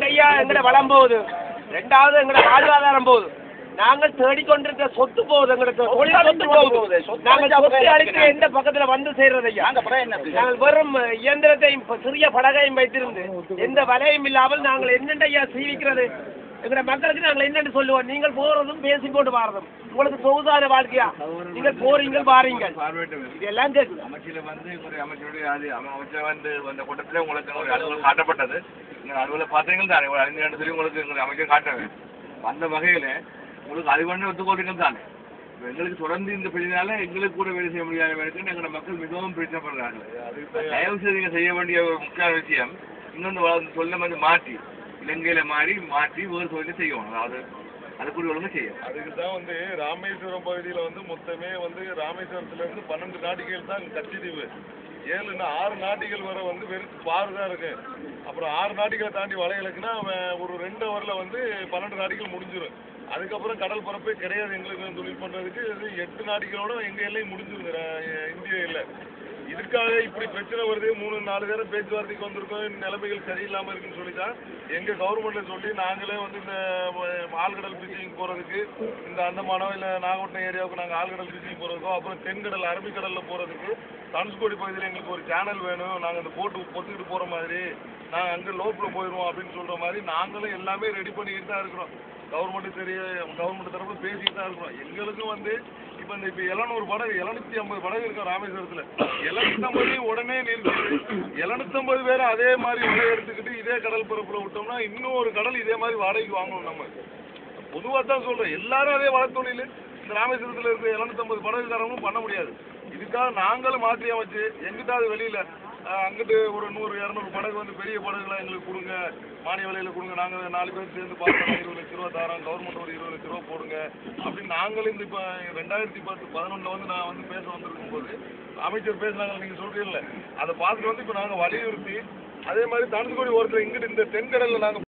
ஐயா எங்கட வளம் போகுது, ரெண்டாவது எங்கட வாழ்வாதாரம் போகுது. நாங்கள் தேடிக்கொண்டிருக்க சொத்து போகுது, எங்களுக்கு தொழில் சொத்து போகுது. நாங்கள் சொத்து அளித்து எந்த பக்கத்துல வந்து சேர்றது ஐயா? நாங்கள் வெறும் இயந்திரத்தையும் சிறிய படகையும் வைத்திருந்து எந்த வலையும் இல்லாமல் நாங்கள் என்னென்ன ஐயா சீவிக்கிறது? எங்கட மக்களுக்கு நாங்கள் என்னென்னு சொல்லுவோம்? நீங்கள் போறதும் பேசி போட்டு வாரதும் உங்களுக்கு சொகுசான வாழ்க்கையா? நீங்கள் போறீங்க வாரீங்க, இதெல்லாம் கேட்குது. அமைச்சர் வந்து ஒரு அமைச்சருடைய அமைச்சர் வந்து அந்த கூட்டத்தில் உங்களுக்கு ஒரு அலுவலகம் காட்டப்பட்டது. நீங்கள் அலுவலகம் பார்த்தீங்கன்னா தானே ஒரு 5 சொல்லி உங்களுக்கு எங்களுக்கு அமைச்சர் காட்டுவேன். அந்த வகையில் உங்களுக்கு அது பண்ணி ஒத்துக்கொள்றீங்க தானே. எங்களுக்கு தொடர்ந்து இந்த பிரச்சனையால எங்களுக்கு கூட வேலை செய்ய முடியாத வேலைக்கு எங்களோட மக்கள் மிகவும் பிரச்சனைப்படுறாங்க. தயவு செய்து நீங்கள் செய்ய வேண்டிய ஒரு முக்கியமான விஷயம், இன்னொன்று சொல்ல வந்து மாற்றி இலங்கையில மாற்றி ஒரு தொழிலை செய்யணும். அதாவது அதுக்குரிய ஒழுங்கு செய்யும். அதுக்கு தான் வந்து ராமேஸ்வரம் பகுதியில் வந்து மொத்தமே வந்து ராமேஸ்வரத்துலேருந்து 12 நாட்டிகள் தான் கட்சித்தீவு. 6 நாட்டிகள் வர வந்து வெறும் பாரு தான் இருக்கு. அப்புறம் 6 நாட்டிகளை தாண்டி வலைகளுக்குன்னா ஒரு 2 ஹவரில் வந்து 12 நாட்டிகள் முடிஞ்சிடும். அதுக்கப்புறம் கடல் பரப்பே கிடையாது எங்களுக்கு தொழில் பண்ணுறதுக்கு. 8 நாட்டிகளோட எங்கள் எல்லையும் முடிஞ்சிருது இந்திய இல்லை. இதுக்காக இப்படி பிரச்சனை வருது. 3-4 பேரும் பேச்சுவார்த்தைக்கு வந்திருக்கோம். நிலைமைகள் சரியில்லாமல் இருக்குன்னு சொல்லி தான் எங்கள் கவர்மெண்ட்டில் சொல்லி நாங்களே வந்து இந்த ஆழ்கடல் ஃபிஷிங் போகிறதுக்கு, இந்த அந்தமானோ இல்லை நாகப்பட்டினம் ஏரியாவுக்கு நாங்கள் ஆழ்கடல் ஃபிஷிங் போகிறதுக்கோ, அப்புறம் தென்கடல் அரபிக்கடலில் போகிறதுக்கு தனுஷ்கோடி பகுதியில் எங்களுக்கு ஒரு சேனல் வேணும், நாங்கள் அந்த போட்டு பொத்துக்கிட்டு போகிற மாதிரி, நாங்கள் அங்கே லோப்பில் போயிடுவோம் அப்படின்னு சொல்கிற மாதிரி நாங்களும் எல்லாமே ரெடி பண்ணிக்கிட்டு தான் இருக்கிறோம். கவர்மெண்ட் தரப்பு பேசிக்கிட்டு தான் இருக்கிறோம். எங்களுக்கும் வந்து இப்போ 700 படகு 750 படகு இருக்கும் ராமேஸ்வரத்தில். 750 உடனே நிறுத்தி 750 பேர் அதே மாதிரி வலை எடுத்துக்கிட்டு இதே கடல் பரப்பில் விட்டோம்னா இன்னும் ஒரு கடல் இதே மாதிரி வாடகைக்கு வாங்கணும். நம்ம பொதுவாக தான் சொல்கிறோம், எல்லாரும் அதே வளத்தொழில் இந்த ராமேஸ்வரத்தில் இருக்க 750 படகுக்காரங்களும் பண்ண முடியாது. இதுக்காக நாங்களும் மாற்றி அமைச்சு எங்கிட்ட அது வெளியில் அங்கிட்டு ஒரு 100-200 படகு வந்து பெரிய படகுலாம் எங்களுக்கு கொடுங்க, மானிய விலையில் கொடுங்க, நாங்கள் 4 பேர் சேர்ந்து பார்த்தோம் 20 லட்ச ரூபா தரோம், கவர்மெண்ட் ஒரு 20 லட்ச ரூபா போடுங்க அப்படின்னு நாங்களும் இந்த இப்போ 2010-11 வந்து நான் வந்து பேச வந்திருக்கும் போது அமைச்சர் பேசினாங்க. நீங்கள் சொல்கிறீங்கள அதை பார்த்துட்டு வந்து இப்போ நாங்கள் வலியுறுத்தி அதே மாதிரி தனுஷ்கோடி ஓரத்தில் இங்கிட்டு இந்த தென்கடலில் நாங்கள்